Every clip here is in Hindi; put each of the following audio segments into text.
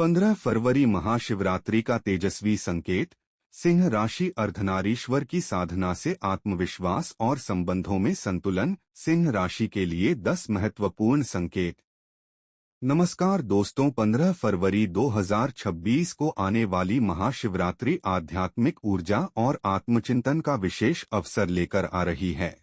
15 फरवरी महाशिवरात्रि का तेजस्वी संकेत। सिंह राशि अर्धनारीश्वर की साधना से आत्मविश्वास और संबंधों में संतुलन। सिंह राशि के लिए 10 महत्वपूर्ण संकेत। नमस्कार दोस्तों, 15 फरवरी 2026 को आने वाली महाशिवरात्रि आध्यात्मिक ऊर्जा और आत्मचिंतन का विशेष अवसर लेकर आ रही है।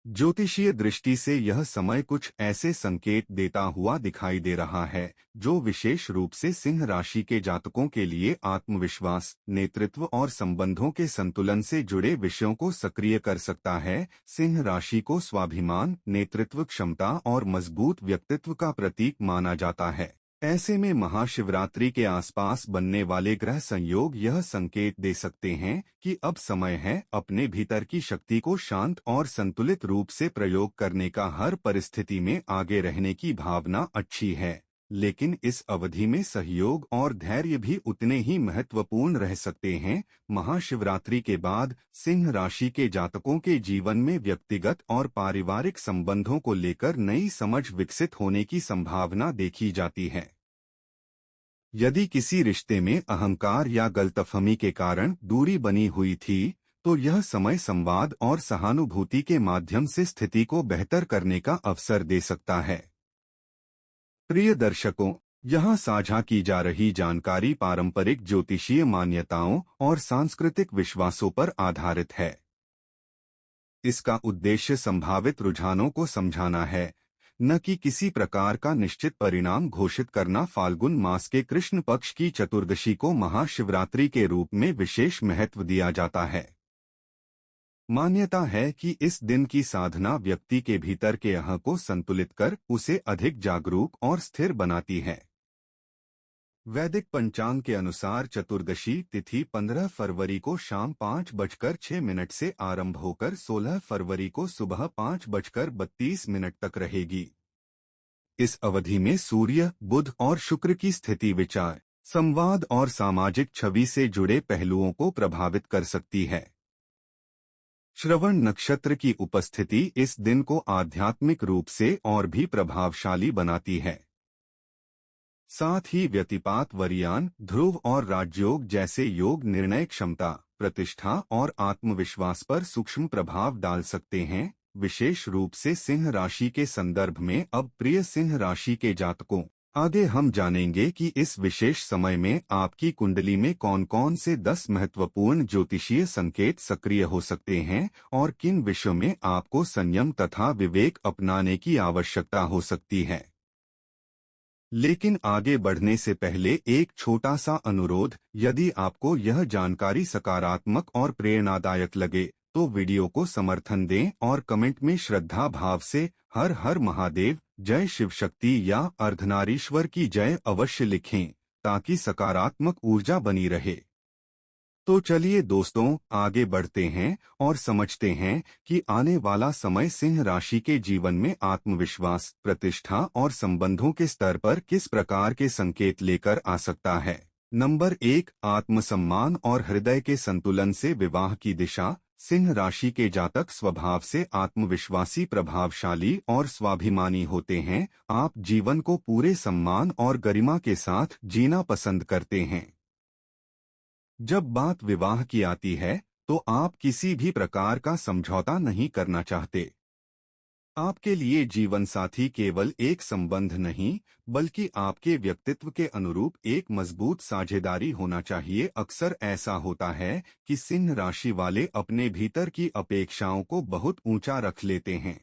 ज्योतिषीय दृष्टि से यह समय कुछ ऐसे संकेत देता हुआ दिखाई दे रहा है जो विशेष रूप से सिंह राशि के जातकों के लिए आत्मविश्वास, नेतृत्व और संबंधों के संतुलन से जुड़े विषयों को सक्रिय कर सकता है। सिंह राशि को स्वाभिमान, नेतृत्व क्षमता और मजबूत व्यक्तित्व का प्रतीक माना जाता है। ऐसे में महाशिवरात्रि के आसपास बनने वाले ग्रह संयोग यह संकेत दे सकते हैं कि अब समय है अपने भीतर की शक्ति को शांत और संतुलित रूप से प्रयोग करने का। हर परिस्थिति में आगे रहने की भावना अच्छी है, लेकिन इस अवधि में सहयोग और धैर्य भी उतने ही महत्वपूर्ण रह सकते हैं। महाशिवरात्रि के बाद सिंह राशि के जातकों के जीवन में व्यक्तिगत और पारिवारिक संबंधों को लेकर नई समझ विकसित होने की संभावना देखी जाती है। यदि किसी रिश्ते में अहंकार या गलतफहमी के कारण दूरी बनी हुई थी, तो यह समय संवाद और सहानुभूति के माध्यम से स्थिति को बेहतर करने का अवसर दे सकता है। प्रिय दर्शकों, यहाँ साझा की जा रही जानकारी पारंपरिक ज्योतिषीय मान्यताओं और सांस्कृतिक विश्वासों पर आधारित है। इसका उद्देश्य संभावित रुझानों को समझाना है, न कि किसी प्रकार का निश्चित परिणाम घोषित करना। फाल्गुन मास के कृष्ण पक्ष की चतुर्दशी को महाशिवरात्रि के रूप में विशेष महत्व दिया जाता है। मान्यता है कि इस दिन की साधना व्यक्ति के भीतर के अहं को संतुलित कर उसे अधिक जागरूक और स्थिर बनाती है। वैदिक पंचांग के अनुसार चतुर्दशी तिथि 15 फरवरी को शाम 5:06 से आरंभ होकर 16 फरवरी को सुबह 5:32 तक रहेगी। इस अवधि में सूर्य, बुध और शुक्र की स्थिति विचार, संवाद और सामाजिक छवि से जुड़े पहलुओं को प्रभावित कर सकती है। श्रवण नक्षत्र की उपस्थिति इस दिन को आध्यात्मिक रूप से और भी प्रभावशाली बनाती है। साथ ही व्यतिपात, वरियान, ध्रुव और राजयोग जैसे योग निर्णय क्षमता, प्रतिष्ठा और आत्मविश्वास पर सूक्ष्म प्रभाव डाल सकते हैं। विशेष रूप से सिंह राशि के संदर्भ में अब प्रिय सिंह राशि के जातकों, आगे हम जानेंगे कि इस विशेष समय में आपकी कुंडली में कौन कौन से 10 महत्वपूर्ण ज्योतिषीय संकेत सक्रिय हो सकते हैं और किन विषयों में आपको संयम तथा विवेक अपनाने की आवश्यकता हो सकती है। लेकिन आगे बढ़ने से पहले एक छोटा सा अनुरोध, यदि आपको यह जानकारी सकारात्मक और प्रेरणादायक लगे तो वीडियो को समर्थन दें और कमेंट में श्रद्धा भाव से हर हर महादेव, जय शिव शक्ति या अर्धनारीश्वर की जय अवश्य लिखें, ताकि सकारात्मक ऊर्जा बनी रहे। तो चलिए दोस्तों, आगे बढ़ते हैं और समझते हैं कि आने वाला समय सिंह राशि के जीवन में आत्मविश्वास, प्रतिष्ठा और संबंधों के स्तर पर किस प्रकार के संकेत लेकर आ सकता है। नंबर 1, आत्मसम्मान और हृदय के संतुलन से विवाह की दिशा। सिंह राशि के जातक स्वभाव से आत्मविश्वासी, प्रभावशाली और स्वाभिमानी होते हैं। आप जीवन को पूरे सम्मान और गरिमा के साथ जीना पसंद करते हैं। जब बात विवाह की आती है तो आप किसी भी प्रकार का समझौता नहीं करना चाहते। आपके लिए जीवन साथी केवल एक संबंध नहीं, बल्कि आपके व्यक्तित्व के अनुरूप एक मजबूत साझेदारी होना चाहिए। अक्सर ऐसा होता है कि सिंह राशि वाले अपने भीतर की अपेक्षाओं को बहुत ऊंचा रख लेते हैं।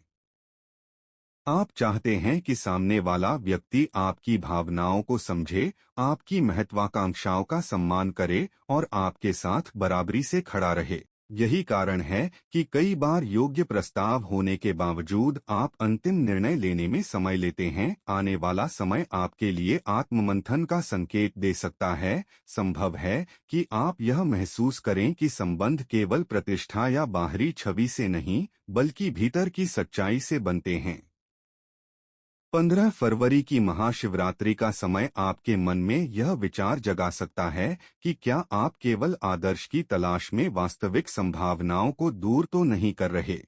आप चाहते हैं कि सामने वाला व्यक्ति आपकी भावनाओं को समझे, आपकी महत्वाकांक्षाओं का सम्मान करे और आपके साथ बराबरी से खड़ा रहे। यही कारण है कि कई बार योग्य प्रस्ताव होने के बावजूद आप अंतिम निर्णय लेने में समय लेते हैं। आने वाला समय आपके लिए आत्ममंथन का संकेत दे सकता है। संभव है कि आप यह महसूस करें कि संबंध केवल प्रतिष्ठा या बाहरी छवि से नहीं, बल्कि भीतर की सच्चाई से बनते हैं। 15 फरवरी की महाशिवरात्रि का समय आपके मन में यह विचार जगा सकता है कि क्या आप केवल आदर्श की तलाश में वास्तविक संभावनाओं को दूर तो नहीं कर रहे।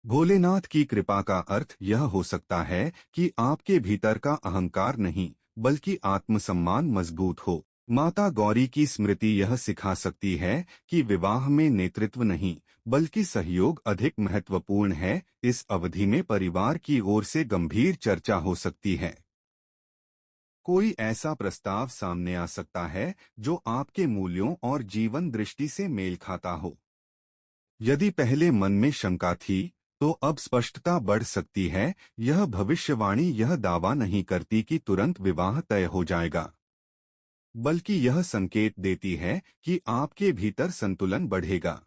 भोलेनाथ की कृपा का अर्थ यह हो सकता है कि आपके भीतर का अहंकार नहीं, बल्कि आत्मसम्मान मजबूत हो। माता गौरी की स्मृति यह सिखा सकती है कि विवाह में नेतृत्व नहीं बल्कि सहयोग अधिक महत्वपूर्ण है। इस अवधि में परिवार की ओर से गंभीर चर्चा हो सकती है। कोई ऐसा प्रस्ताव सामने आ सकता है जो आपके मूल्यों और जीवन दृष्टि से मेल खाता हो। यदि पहले मन में शंका थी, तो अब स्पष्टता बढ़ सकती है। यह भविष्यवाणी यह दावा नहीं करती कि तुरंत विवाह तय हो जाएगा, बल्कि यह संकेत देती है कि आपके भीतर संतुलन बढ़ेगा।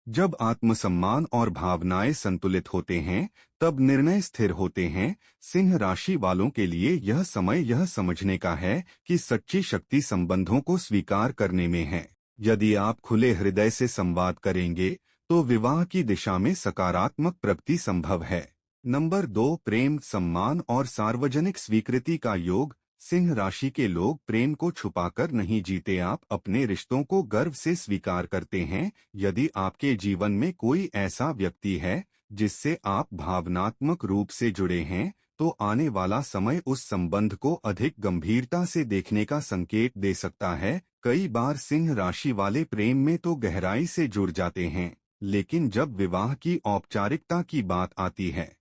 जब आत्मसम्मान और भावनाएं संतुलित होते हैं, तब निर्णय स्थिर होते हैं। सिंह राशि वालों के लिए यह समय यह समझने का है कि सच्ची शक्ति संबंधों को स्वीकार करने में है। यदि आप खुले हृदय से संवाद करेंगे, तो विवाह की दिशा में सकारात्मक प्रगति संभव है। नंबर 2, प्रेम, सम्मान और सार्वजनिक स्वीकृति का योग। सिंह राशि के लोग प्रेम को छुपाकर नहीं जीते, आप अपने रिश्तों को गर्व से स्वीकार करते हैं। यदि आपके जीवन में कोई ऐसा व्यक्ति है जिससे आप भावनात्मक रूप से जुड़े हैं, तो आने वाला समय उस संबंध को अधिक गंभीरता से देखने का संकेत दे सकता है। कई बार सिंह राशि वाले प्रेम में तो गहराई से जुड़ जाते हैं, लेकिन जब विवाह की औपचारिकता की बात आती है,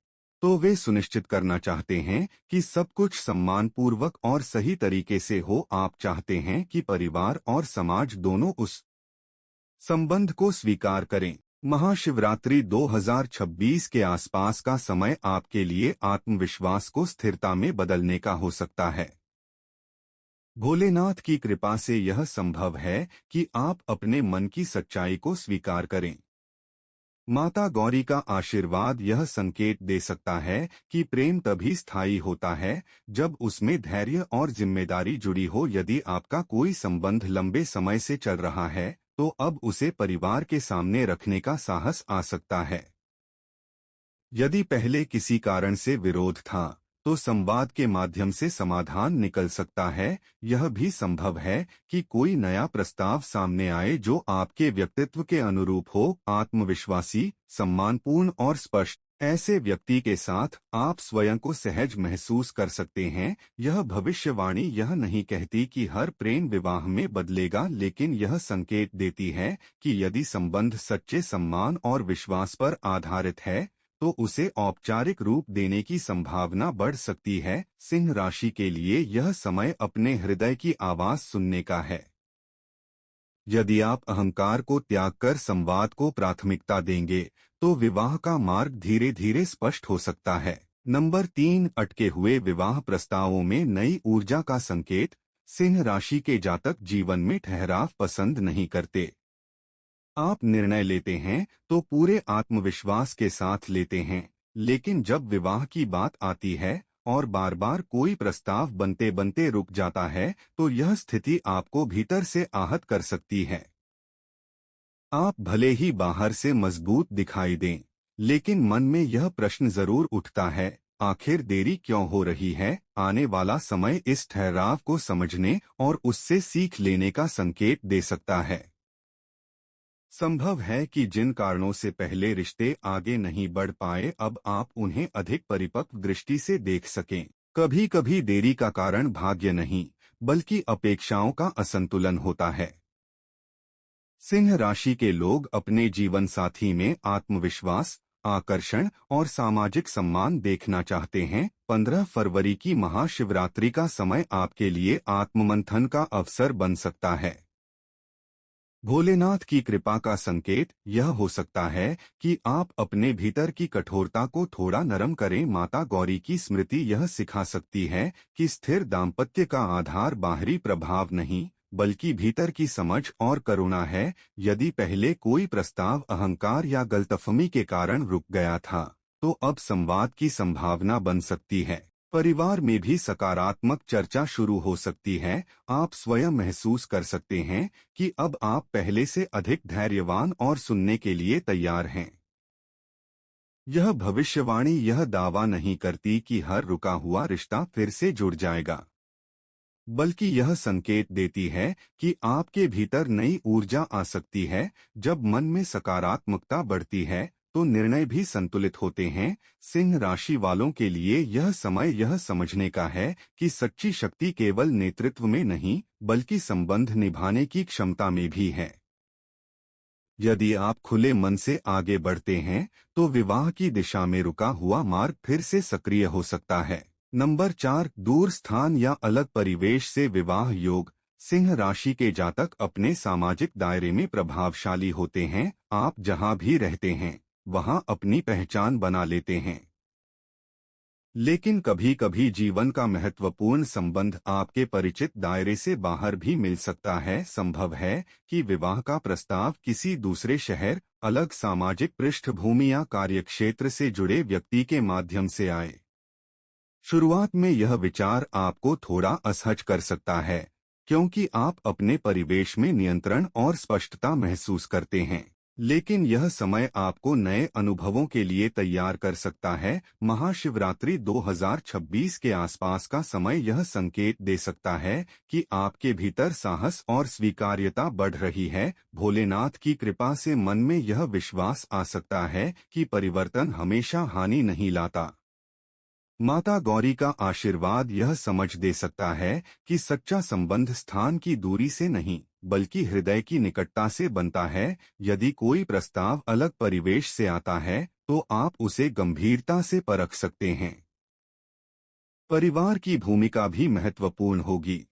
तो वे सुनिश्चित करना चाहते हैं कि सब कुछ सम्मानपूर्वक और सही तरीके से हो। आप चाहते हैं कि परिवार और समाज दोनों उस संबंध को स्वीकार करें। महाशिवरात्रि 2026 के आसपास का समय आपके लिए आत्मविश्वास को स्थिरता में बदलने का हो सकता है। भोलेनाथ की कृपा से यह संभव है कि आप अपने मन की सच्चाई को स्वीकार करें। माता गौरी का आशीर्वाद यह संकेत दे सकता है कि प्रेम तभी स्थायी होता है जब उसमें धैर्य और जिम्मेदारी जुड़ी हो। यदि आपका कोई संबंध लंबे समय से चल रहा है, तो अब उसे परिवार के सामने रखने का साहस आ सकता है। यदि पहले किसी कारण से विरोध था, तो संवाद के माध्यम से समाधान निकल सकता है। यह भी संभव है कि कोई नया प्रस्ताव सामने आए जो आपके व्यक्तित्व के अनुरूप हो। आत्मविश्वासी, सम्मानपूर्ण और स्पष्ट ऐसे व्यक्ति के साथ आप स्वयं को सहज महसूस कर सकते हैं। यह भविष्यवाणी यह नहीं कहती कि हर प्रेम विवाह में बदलेगा, लेकिन यह संकेत देती है कि यदि संबंध सच्चे सम्मान और विश्वास पर आधारित है, तो उसे औपचारिक रूप देने की संभावना बढ़ सकती है। सिंह राशि के लिए यह समय अपने हृदय की आवाज सुनने का है। यदि आप अहंकार को त्याग कर संवाद को प्राथमिकता देंगे, तो विवाह का मार्ग धीरे धीरे स्पष्ट हो सकता है। नंबर 3, अटके हुए विवाह प्रस्तावों में नई ऊर्जा का संकेत। सिंह राशि के जातक जीवन में ठहराव पसंद नहीं करते। आप निर्णय लेते हैं तो पूरे आत्मविश्वास के साथ लेते हैं, लेकिन जब विवाह की बात आती है और बार बार कोई प्रस्ताव बनते बनते रुक जाता है, तो यह स्थिति आपको भीतर से आहत कर सकती है। आप भले ही बाहर से मजबूत दिखाई दें, लेकिन मन में यह प्रश्न जरूर उठता है, आखिर देरी क्यों हो रही है? आने वाला समय इस ठहराव को समझने और उससे सीख लेने का संकेत दे सकता है। संभव है कि जिन कारणों से पहले रिश्ते आगे नहीं बढ़ पाए, अब आप उन्हें अधिक परिपक्व दृष्टि से देख सकें। कभी कभी देरी का कारण भाग्य नहीं, बल्कि अपेक्षाओं का असंतुलन होता है। सिंह राशि के लोग अपने जीवन साथी में आत्मविश्वास, आकर्षण और सामाजिक सम्मान देखना चाहते हैं। 15 फरवरी की महाशिवरात्रि का समय आपके लिए आत्ममंथन का अवसर बन सकता है। भोलेनाथ की कृपा का संकेत यह हो सकता है कि आप अपने भीतर की कठोरता को थोड़ा नरम करें। माता गौरी की स्मृति यह सिखा सकती है कि स्थिर दाम्पत्य का आधार बाहरी प्रभाव नहीं, बल्कि भीतर की समझ और करुणा है। यदि पहले कोई प्रस्ताव अहंकार या गलतफहमी के कारण रुक गया था, तो अब संवाद की संभावना बन सकती है। परिवार में भी सकारात्मक चर्चा शुरू हो सकती है। आप स्वयं महसूस कर सकते हैं कि अब आप पहले से अधिक धैर्यवान और सुनने के लिए तैयार हैं। यह भविष्यवाणी यह दावा नहीं करती कि हर रुका हुआ रिश्ता फिर से जुड़ जाएगा, बल्कि यह संकेत देती है कि आपके भीतर नई ऊर्जा आ सकती है। जब मन में सकारात्मकता बढ़ती है, तो निर्णय भी संतुलित होते हैं। सिंह राशि वालों के लिए यह समय यह समझने का है कि सच्ची शक्ति केवल नेतृत्व में नहीं बल्कि संबंध निभाने की क्षमता में भी है। यदि आप खुले मन से आगे बढ़ते हैं तो विवाह की दिशा में रुका हुआ मार्ग फिर से सक्रिय हो सकता है। नंबर 4, दूर स्थान या अलग परिवेश से विवाह योग। सिंह राशि के जातक अपने सामाजिक दायरे में प्रभावशाली होते हैं। आप जहां भी रहते हैं वहां अपनी पहचान बना लेते हैं। लेकिन कभी कभी जीवन का महत्वपूर्ण संबंध आपके परिचित दायरे से बाहर भी मिल सकता है। संभव है कि विवाह का प्रस्ताव किसी दूसरे शहर, अलग सामाजिक पृष्ठभूमि या कार्यक्षेत्र से जुड़े व्यक्ति के माध्यम से आए। शुरुआत में यह विचार आपको थोड़ा असहज कर सकता है, क्योंकि आप अपने परिवेश में नियंत्रण और स्पष्टता महसूस करते हैं। लेकिन यह समय आपको नए अनुभवों के लिए तैयार कर सकता है। महाशिवरात्रि 2026 के आसपास का समय यह संकेत दे सकता है कि आपके भीतर साहस और स्वीकार्यता बढ़ रही है। भोलेनाथ की कृपा से मन में यह विश्वास आ सकता है कि परिवर्तन हमेशा हानि नहीं लाता। माता गौरी का आशीर्वाद यह समझ दे सकता है कि सच्चा संबंध स्थान की दूरी से नहीं बल्कि हृदय की निकटता से बनता है। यदि कोई प्रस्ताव अलग परिवेश से आता है तो आप उसे गंभीरता से परख सकते हैं। परिवार की भूमिका भी महत्वपूर्ण होगी।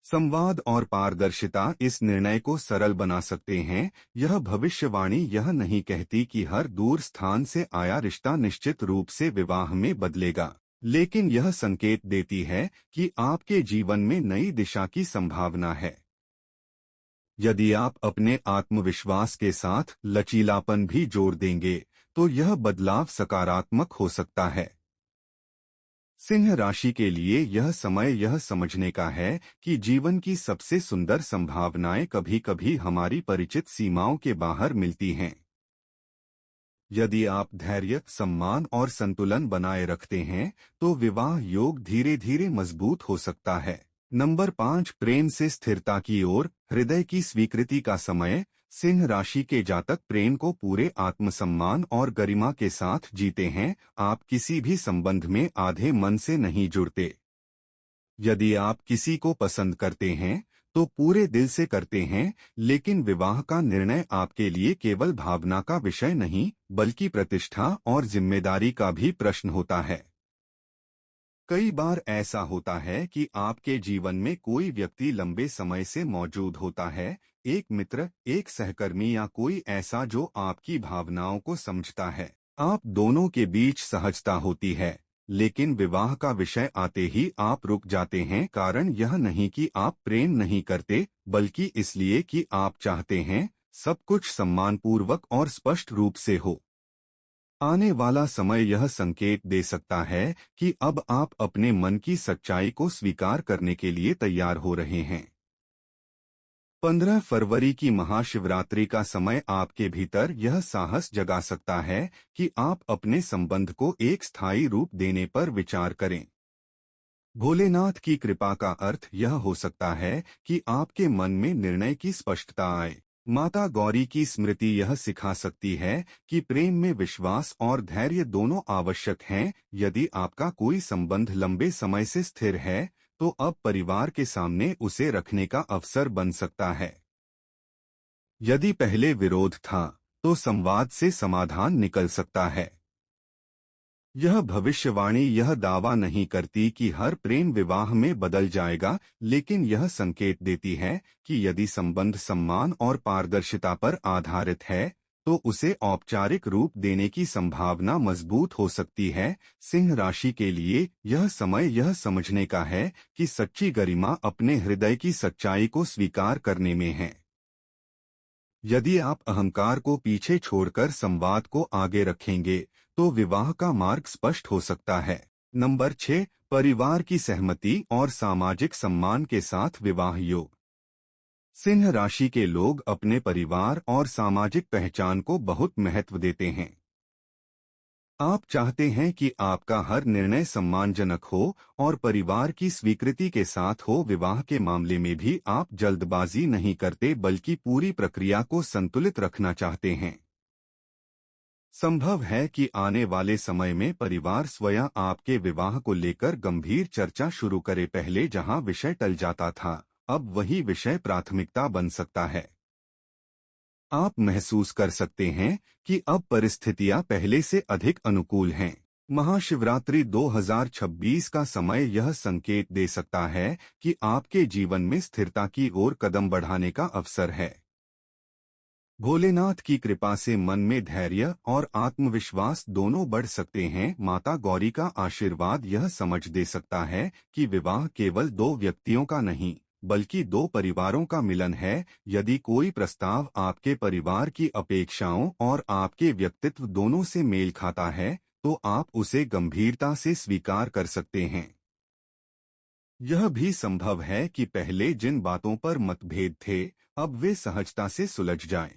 संवाद और पारदर्शिता इस निर्णय को सरल बना सकते हैं। यह भविष्यवाणी यह नहीं कहती कि हर दूर स्थान से आया रिश्ता निश्चित रूप से विवाह में बदलेगा, लेकिन यह संकेत देती है कि आपके जीवन में नई दिशा की संभावना है। यदि आप अपने आत्मविश्वास के साथ लचीलापन भी जोड़ देंगे तो यह बदलाव सकारात्मक हो सकता है। सिंह राशि के लिए यह समय यह समझने का है कि जीवन की सबसे सुंदर संभावनाएं कभी-कभी हमारी परिचित सीमाओं के बाहर मिलती हैं। यदि आप धैर्य, सम्मान और संतुलन बनाए रखते हैं तो विवाह योग धीरे धीरे मजबूत हो सकता है। नंबर 5, प्रेम से स्थिरता की ओर। हृदय की स्वीकृति का समय। सिंह राशि के जातक प्रेम को पूरे आत्मसम्मान और गरिमा के साथ जीते हैं। आप किसी भी संबंध में आधे मन से नहीं जुड़ते। यदि आप किसी को पसंद करते हैं तो पूरे दिल से करते हैं, लेकिन विवाह का निर्णय आपके लिए केवल भावना का विषय नहीं बल्कि प्रतिष्ठा और जिम्मेदारी का भी प्रश्न होता है। कई बार ऐसा होता है कि आपके जीवन में कोई व्यक्ति लंबे समय से मौजूद होता है, एक मित्र, एक सहकर्मी या कोई ऐसा जो आपकी भावनाओं को समझता है। आप दोनों के बीच सहजता होती है, लेकिन विवाह का विषय आते ही आप रुक जाते हैं। कारण यह नहीं कि आप प्रेम नहीं करते, बल्कि इसलिए कि आप चाहते हैं सब कुछ सम्मानपूर्वक और स्पष्ट रूप से हो। आने वाला समय यह संकेत दे सकता है कि अब आप अपने मन की सच्चाई को स्वीकार करने के लिए तैयार हो रहे हैं। 15 फरवरी की महाशिवरात्रि का समय आपके भीतर यह साहस जगा सकता है कि आप अपने संबंध को एक स्थायी रूप देने पर विचार करें। भोलेनाथ की कृपा का अर्थ यह हो सकता है कि आपके मन में निर्णय की स्पष्टता आए। माता गौरी की स्मृति यह सिखा सकती है कि प्रेम में विश्वास और धैर्य दोनों आवश्यक हैं। यदि आपका कोई संबंध लंबे समय से स्थिर है तो अब परिवार के सामने उसे रखने का अवसर बन सकता है। यदि पहले विरोध था तो संवाद से समाधान निकल सकता है। यह भविष्यवाणी यह दावा नहीं करती कि हर प्रेम विवाह में बदल जाएगा, लेकिन यह संकेत देती है कि यदि संबंध सम्मान और पारदर्शिता पर आधारित है तो उसे औपचारिक रूप देने की संभावना मजबूत हो सकती है। सिंह राशि के लिए यह समय यह समझने का है कि सच्ची गरिमा अपने हृदय की सच्चाई को स्वीकार करने में है। यदि आप अहंकार को पीछे छोड़कर संवाद को आगे रखेंगे तो विवाह का मार्ग स्पष्ट हो सकता है। नंबर 6, परिवार की सहमति और सामाजिक सम्मान के साथ विवाह योग। सिंह राशि के लोग अपने परिवार और सामाजिक पहचान को बहुत महत्व देते हैं। आप चाहते हैं कि आपका हर निर्णय सम्मानजनक हो और परिवार की स्वीकृति के साथ हो। विवाह के मामले में भी आप जल्दबाजी नहीं करते बल्कि पूरी प्रक्रिया को संतुलित रखना चाहते हैं। संभव है कि आने वाले समय में परिवार स्वयं आपके विवाह को लेकर गंभीर चर्चा शुरू करे। पहले जहां विषय टल जाता था, अब वही विषय प्राथमिकता बन सकता है। आप महसूस कर सकते हैं कि अब परिस्थितियां पहले से अधिक अनुकूल हैं। महाशिवरात्रि 2026 का समय यह संकेत दे सकता है कि आपके जीवन में स्थिरता की ओर कदम बढ़ाने का अवसर है। भोलेनाथ की कृपा से मन में धैर्य और आत्मविश्वास दोनों बढ़ सकते हैं। माता गौरी का आशीर्वाद यह समझ दे सकता है कि विवाह केवल दो व्यक्तियों का नहीं, बल्कि दो परिवारों का मिलन है। यदि कोई प्रस्ताव आपके परिवार की अपेक्षाओं और आपके व्यक्तित्व दोनों से मेल खाता है, तो आप उसे गंभीरता से स्वीकार कर सकते हैं। यह भी संभव है कि पहले जिन बातों पर मतभेद थे, अब वे सहजता से सुलझ जाएं।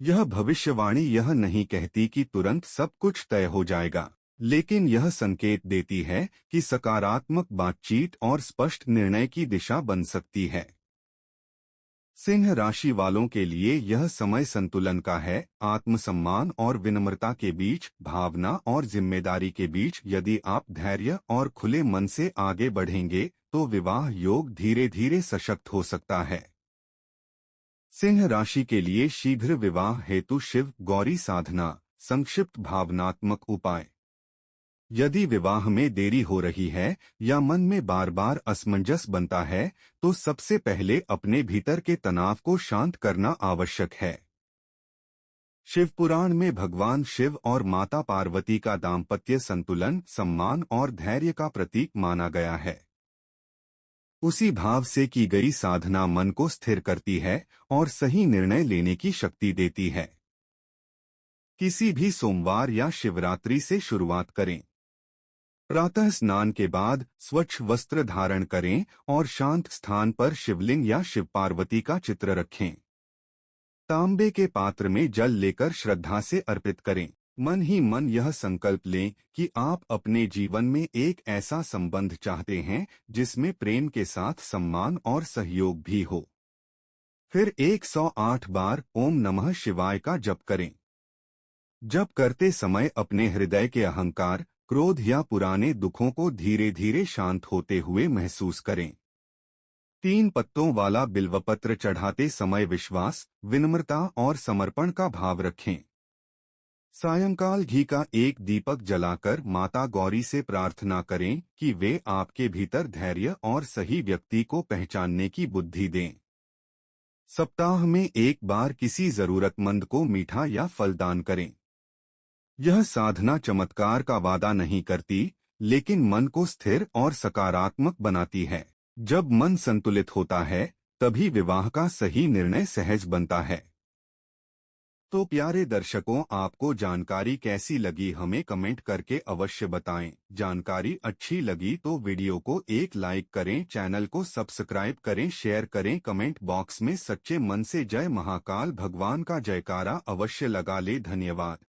यह भविष्यवाणी यह नहीं कहती कि तुरंत सब कुछ तय हो जाएगा, लेकिन यह संकेत देती है कि सकारात्मक बातचीत और स्पष्ट निर्णय की दिशा बन सकती है। सिंह राशि वालों के लिए यह समय संतुलन का है, आत्मसम्मान और विनम्रता के बीच, भावना और जिम्मेदारी के बीच। यदि आप धैर्य और खुले मन से आगे बढ़ेंगे, तो विवाह योग धीरे धीरे सशक्त हो सकता है। सिंह राशि के लिए शीघ्र विवाह हेतु शिव गौरी साधना। संक्षिप्त भावनात्मक उपाय। यदि विवाह में देरी हो रही है या मन में बार बार असमंजस बनता है, तो सबसे पहले अपने भीतर के तनाव को शांत करना आवश्यक है। शिव पुराण में भगवान शिव और माता पार्वती का दाम्पत्य संतुलन, सम्मान और धैर्य का प्रतीक माना गया है। उसी भाव से की गई साधना मन को स्थिर करती है और सही निर्णय लेने की शक्ति देती है। किसी भी सोमवार या शिवरात्रि से शुरुआत करें। प्रातः स्नान के बाद स्वच्छ वस्त्र धारण करें और शांत स्थान पर शिवलिंग या शिव पार्वती का चित्र रखें। तांबे के पात्र में जल लेकर श्रद्धा से अर्पित करें। मन ही मन यह संकल्प लें कि आप अपने जीवन में एक ऐसा संबंध चाहते हैं जिसमें प्रेम के साथ सम्मान और सहयोग भी हो। फिर 108 बार ओम नमः शिवाय का जप करें। जप करते समय अपने हृदय के अहंकार, क्रोध या पुराने दुखों को धीरे धीरे शांत होते हुए महसूस करें। 3 पत्तों वाला बिल्वपत्र चढ़ाते समय विश्वास, विनम्रता और समर्पण का भाव रखें। सायंकाल घी का एक दीपक जलाकर माता गौरी से प्रार्थना करें कि वे आपके भीतर धैर्य और सही व्यक्ति को पहचानने की बुद्धि दें। सप्ताह में एक बार किसी जरूरतमंद को मीठा या फल दान करें। यह साधना चमत्कार का वादा नहीं करती, लेकिन मन को स्थिर और सकारात्मक बनाती है। जब मन संतुलित होता है, तभी विवाह का सही निर्णय सहज बनता है। तो प्यारे दर्शकों, आपको जानकारी कैसी लगी हमें कमेंट करके अवश्य बताएं। जानकारी अच्छी लगी तो वीडियो को एक लाइक करें, चैनल को सब्सक्राइब करें, शेयर करें। कमेंट बॉक्स में सच्चे मन से जय महाकाल भगवान का जयकारा अवश्य लगा ले। धन्यवाद।